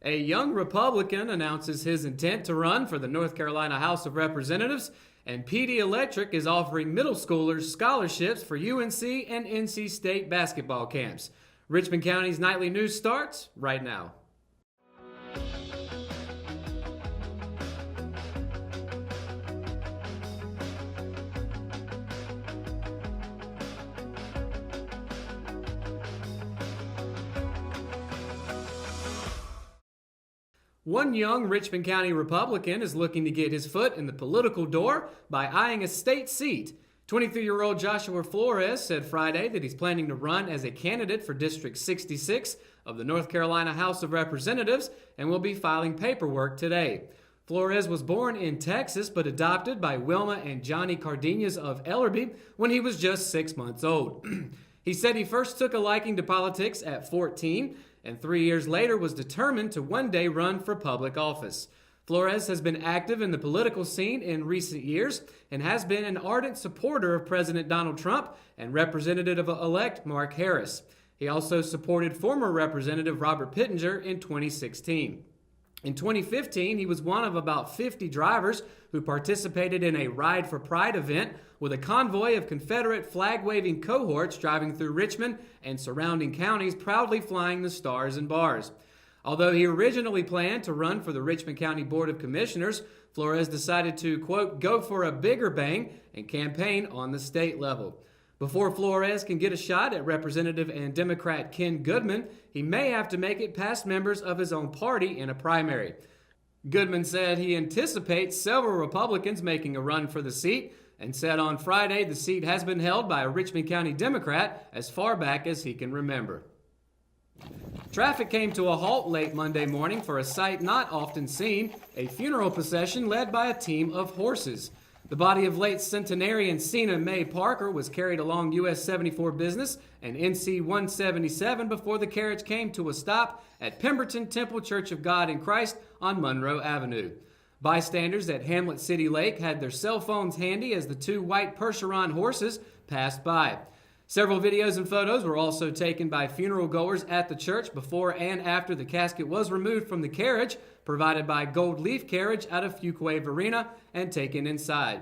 A young Republican announces his intent to run for the North Carolina House of Representatives, and PD Electric is offering middle schoolers scholarships for UNC and NC State basketball camps. Richmond County's nightly news starts right now. One young Richmond County Republican is looking to get his foot in the political door by eyeing a state seat. 23-year-old Joshua Flores said Friday that he's planning to run as a candidate for District 66 of the North Carolina House of Representatives and will be filing paperwork today. Flores was born in Texas but adopted by Wilma and Johnny Cardenas of Ellerby when he was just 6 months old. He said he first took a liking to politics at 14 and 3 years later was determined to one day run for public office. Flores has been active in the political scene in recent years and has been an ardent supporter of President Donald Trump and Representative-elect Mark Harris. He also supported former Representative Robert Pittenger in 2016. In 2015, he was one of about 50 drivers who participated in a Ride for Pride event with a convoy of Confederate flag-waving cohorts driving through Richmond and surrounding counties, proudly flying the stars and bars. Although he originally planned to run for the Richmond County Board of Commissioners, Flores decided to, quote, go for a bigger bang and campaign on the state level. Before Flores can get a shot at Representative and Democrat Ken Goodman, he may have to make it past members of his own party in a primary. Goodman said he anticipates several Republicans making a run for the seat and said on Friday the seat has been held by a Richmond County Democrat as far back as he can remember. Traffic came to a halt late Monday morning for a sight not often seen, a funeral procession led by a team of horses. The body of late centenarian Cena Mae Parker was carried along US 74 Business and NC 177 before the carriage came to a stop at Pemberton Temple Church of God in Christ on Monroe Avenue. Bystanders at Hamlet City Lake had their cell phones handy as the two white Percheron horses passed by. Several videos and photos were also taken by funeral goers at the church before and after the casket was removed from the carriage, provided by Gold Leaf Carriage out of Fuquay Verena, and taken inside.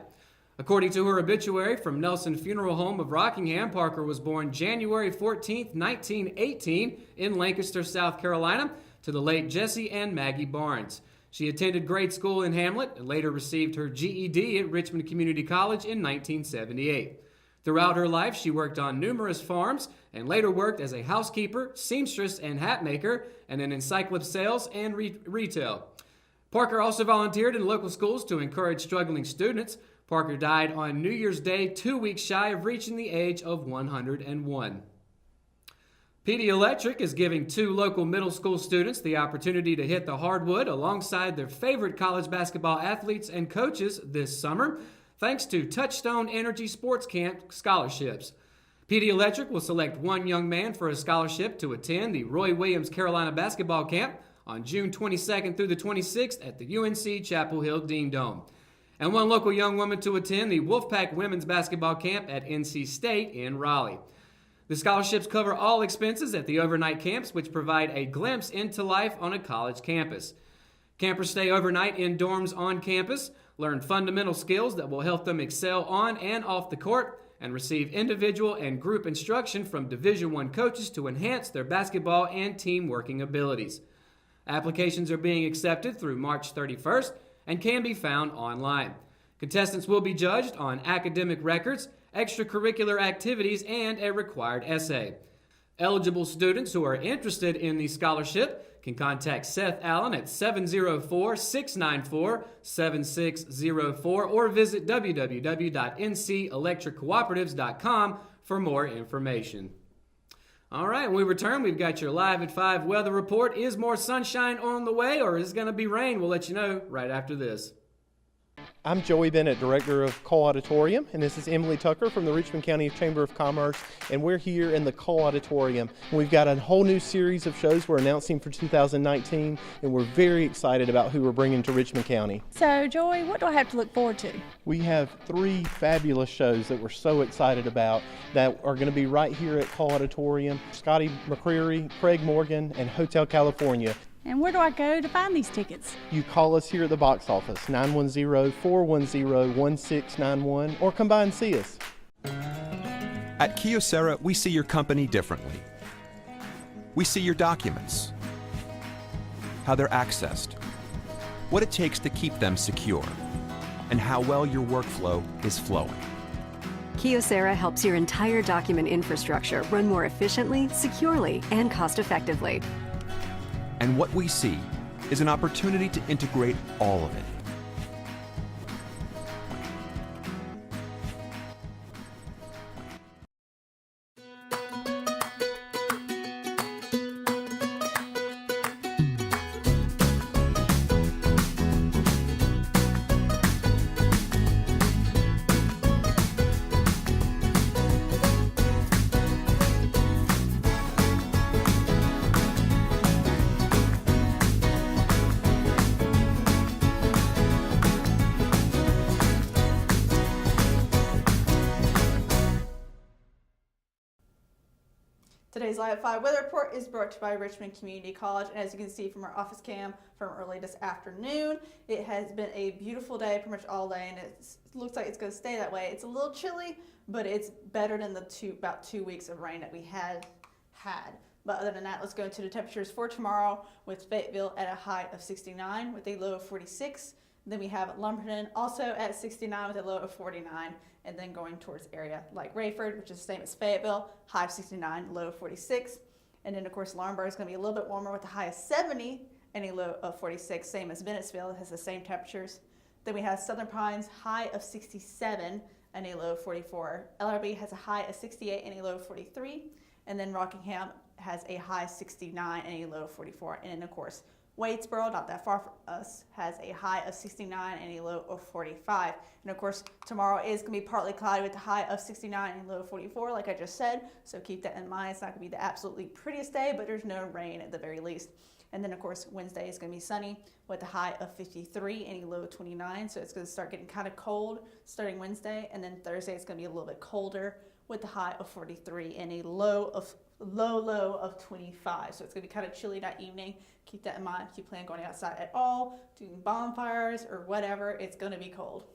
According to her obituary from Nelson Funeral Home of Rockingham, Parker was born January 14, 1918 in Lancaster, South Carolina, to the late Jesse and Maggie Barnes. She attended grade school in Hamlet and later received her GED at Richmond Community College in 1978. Throughout her life, she worked on numerous farms and later worked as a housekeeper, seamstress, and hat maker, and in encyclopedia sales and retail. Parker also volunteered in local schools to encourage struggling students. Parker died on New Year's Day, 2 weeks shy of reaching the age of 101. PD Electric is giving 2 local middle school students the opportunity to hit the hardwood alongside their favorite college basketball athletes and coaches this summer, thanks to Touchstone Energy Sports Camp scholarships. PD Electric will select one young man for a scholarship to attend the Roy Williams Carolina basketball camp on June 22nd through the 26th at the UNC Chapel Hill Dean Dome, and one local young woman to attend the Wolfpack women's basketball camp at NC State in Raleigh. The scholarships cover all expenses at the overnight camps, which provide a glimpse into life on a college campus. Campers stay overnight in dorms on campus, learn fundamental skills that will help them excel on and off the court, and receive individual and group instruction from Division I coaches to enhance their basketball and team working abilities. Applications are being accepted through March 31st and can be found online. Contestants will be judged on academic records, extracurricular activities, and a required essay. Eligible students who are interested in the scholarship can contact Seth Allen at 704-694-7604 or visit www.ncelectriccooperatives.com for more information. All right, when we return, we've got your Live at 5 weather report. Is more sunshine on the way, or is it going to be rain? We'll let you know right after this. I'm Joey Bennett, Director of Cole Auditorium, and this is Emily Tucker from the Richmond County Chamber of Commerce, and we're here in the Cole Auditorium. We've got a whole new series of shows we're announcing for 2019, and we're very excited about who we're bringing to Richmond County. So, Joey, what do I have to look forward to? We have 3 fabulous shows that we're so excited about that are going to be right here at Cole Auditorium. Scotty McCreery, Craig Morgan, and Hotel California. And where do I go to find these tickets? You call us here at the box office, 910-410-1691, or come by and see us. At Kyocera, we see your company differently. We see your documents, how they're accessed, what it takes to keep them secure, and how well your workflow is flowing. Kyocera helps your entire document infrastructure run more efficiently, securely, and cost-effectively. And what we see is an opportunity to integrate all of it. Today's Live at 5 weather report is brought to you by Richmond Community College, and as you can see from our office cam from early this afternoon, it has been a beautiful day pretty much all day, and it looks like it's going to stay that way. It's a little chilly, but it's better than the about 2 weeks of rain that we had. But other than that, let's go into the temperatures for tomorrow, with Fayetteville at a high of 69 with a low of 46. Then we have Lumberton also at 69 with a low of 49. And then going towards area like Rayford, which is the same as Fayetteville, high of 69, low of 46. And then of course Laurinburg is going to be a little bit warmer with a high of 70 and a low of 46, same as Bennettsville. It has the same temperatures. Then we have Southern Pines, high of 67 and a low of 44. LRB has a high of 68 and a low of 43. And then Rockingham has a high 69 and a low of 44. And then of course Waitsboro, not that far from us, has a high of 69 and a low of 45. And of course, tomorrow is going to be partly cloudy with a high of 69 and a low of 44, like I just said. So keep that in mind. It's not going to be the absolutely prettiest day, but there's no rain at the very least. And then of course, Wednesday is going to be sunny with a high of 53 and a low of 29. So it's going to start getting kind of cold starting Wednesday. And then Thursday is going to be a little bit colder with a high of 43 and a low of 25. So it's going to be kind of chilly that evening. Keep that in mind if you plan on going outside at all, doing bonfires or whatever. It's going to be cold.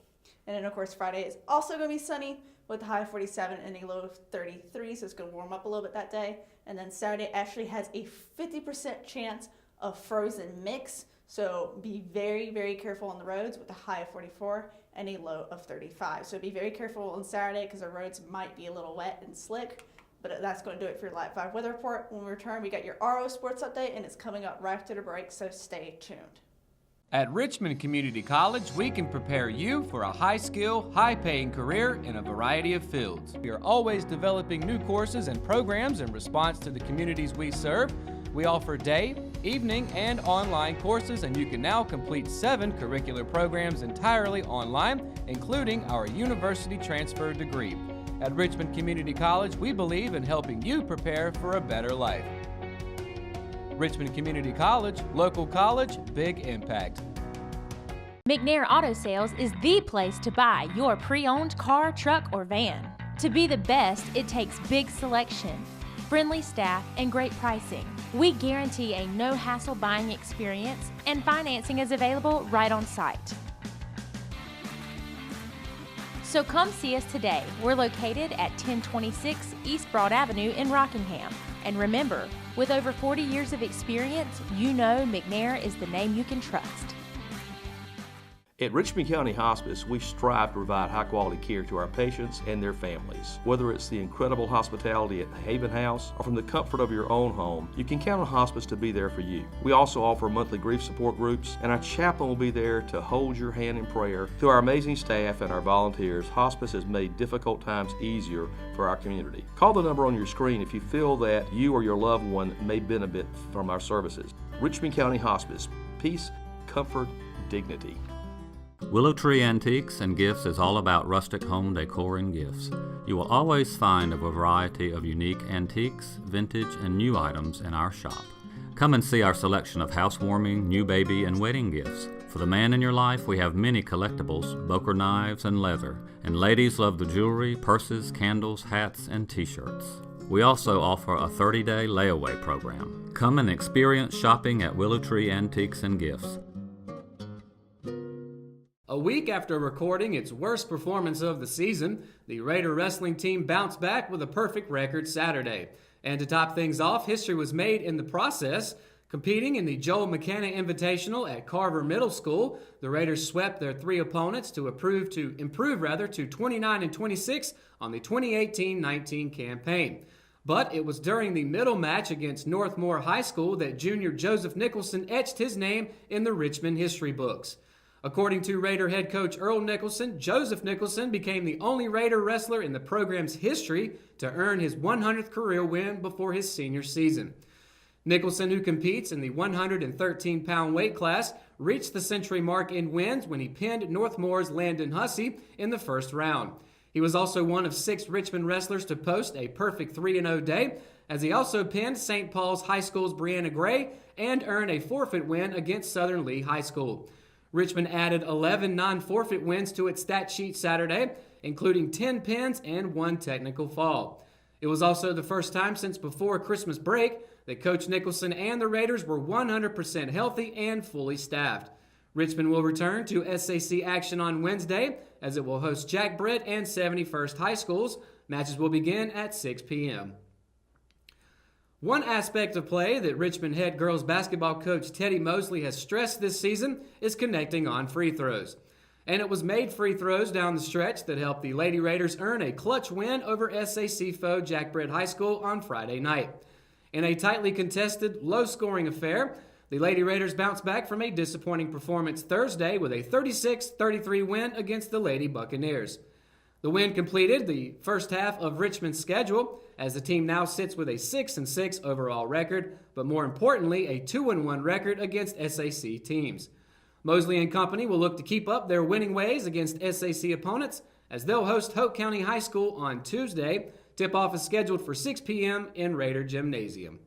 And then of course Friday is also going to be sunny with a high of 47 and a low of 33. So it's going to warm up a little bit that day. And then Saturday actually has a 50% chance of frozen mix. So be very, very careful on the roads with a high of 44 and a low of 35. So be very careful on Saturday because the roads might be a little wet and slick. But that's going to do it for your Live 5 weather report. When we return, we got your RO Sports Update, and it's coming up right after the break, so stay tuned. At Richmond Community College, we can prepare you for a high-skill, high-paying career in a variety of fields. We are always developing new courses and programs in response to the communities we serve. We offer day, evening, and online courses, and you can now complete 7 curricular programs entirely online, including our university transfer degree. At Richmond Community College, we believe in helping you prepare for a better life. Richmond Community College, local college, big impact. McNair Auto Sales is the place to buy your pre-owned car, truck, or van. To be the best, it takes big selection, friendly staff, and great pricing. We guarantee a no-hassle buying experience, and financing is available right on site. So come see us today. We're located at 1026 East Broad Avenue in Rockingham. And remember, with over 40 years of experience, you know McNair is the name you can trust. At Richmond County Hospice, we strive to provide high-quality care to our patients and their families. Whether it's the incredible hospitality at the Haven House or from the comfort of your own home, you can count on hospice to be there for you. We also offer monthly grief support groups, and our chaplain will be there to hold your hand in prayer. Through our amazing staff and our volunteers, hospice has made difficult times easier for our community. Call the number on your screen if you feel that you or your loved one may benefit from our services. Richmond County Hospice. Peace, comfort, dignity. Willow Tree Antiques and Gifts is all about rustic home decor and gifts. You will always find a variety of unique antiques, vintage, and new items in our shop. Come and see our selection of housewarming, new baby, and wedding gifts. For the man in your life, we have many collectibles, Boker knives, and leather. And ladies love the jewelry, purses, candles, hats, and t-shirts. We also offer a 30-day layaway program. Come and experience shopping at Willow Tree Antiques and Gifts. A week after recording its worst performance of the season, the Raider wrestling team bounced back with a perfect record Saturday. And to top things off, history was made in the process. Competing in the Joel McKenna Invitational at Carver Middle School, the Raiders swept their 3 opponents to improve to 29-26 on the 2018-19 campaign. But it was during the middle match against Northmore High School that junior Joseph Nicholson etched his name in the Richmond history books. According to Raider head coach Earl Nicholson, Joseph Nicholson became the only Raider wrestler in the program's history to earn his 100th career win before his senior season. Nicholson, who competes in the 113-pound weight class, reached the century mark in wins when he pinned Northmore's Landon Hussey in the first round. He was also one of 6 Richmond wrestlers to post a perfect 3-0 day, as he also pinned St. Paul's High School's Brianna Gray and earned a forfeit win against Southern Lee High School. Richmond added 11 non-forfeit wins to its stat sheet Saturday, including 10 pins and 1 technical fall. It was also the first time since before Christmas break that Coach Nicholson and the Raiders were 100% healthy and fully staffed. Richmond will return to SAC action on Wednesday, as it will host Jack Britt and 71st High Schools. Matches will begin at 6 p.m. One aspect of play that Richmond head girls basketball coach Teddy Mosley has stressed this season is connecting on free throws. And it was made free throws down the stretch that helped the Lady Raiders earn a clutch win over SAC foe Jack Britt High School on Friday night. In a tightly contested, low-scoring affair, the Lady Raiders bounced back from a disappointing performance Thursday with a 36-33 win against the Lady Buccaneers. The win completed the first half of Richmond's schedule, as the team now sits with a 6-6 overall record, but more importantly, a 2-1 record against SAC teams. Mosley and company will look to keep up their winning ways against SAC opponents, as they'll host Hoke County High School on Tuesday. Tip-off is scheduled for 6 p.m. in Raider Gymnasium.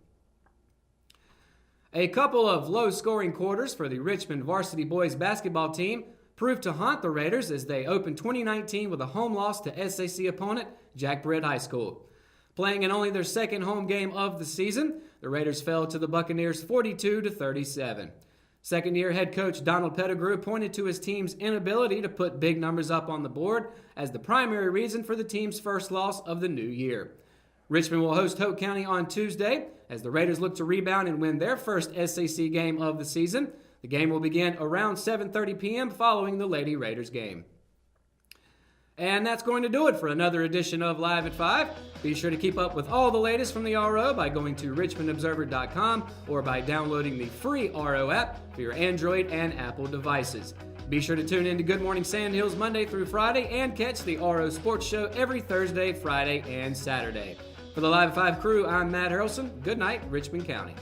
A couple of low-scoring quarters for the Richmond varsity boys basketball team proved to haunt the Raiders as they opened 2019 with a home loss to SAC opponent Jack Britt High School. Playing in only their second home game of the season, the Raiders fell to the Buccaneers 42-37. Second-year head coach Donald Pettigrew pointed to his team's inability to put big numbers up on the board as the primary reason for the team's first loss of the new year. Richmond will host Hoke County on Tuesday as the Raiders look to rebound and win their first SAC game of the season. The game will begin around 7:30 p.m. following the Lady Raiders game. And that's going to do it for another edition of Live at 5. Be sure to keep up with all the latest from the RO by going to richmondobserver.com or by downloading the free RO app for your Android and Apple devices. Be sure to tune in to Good Morning Sandhills Monday through Friday and catch the RO Sports Show every Thursday, Friday, and Saturday. For the Live at 5 crew, I'm Matt Harrelson. Good night, Richmond County.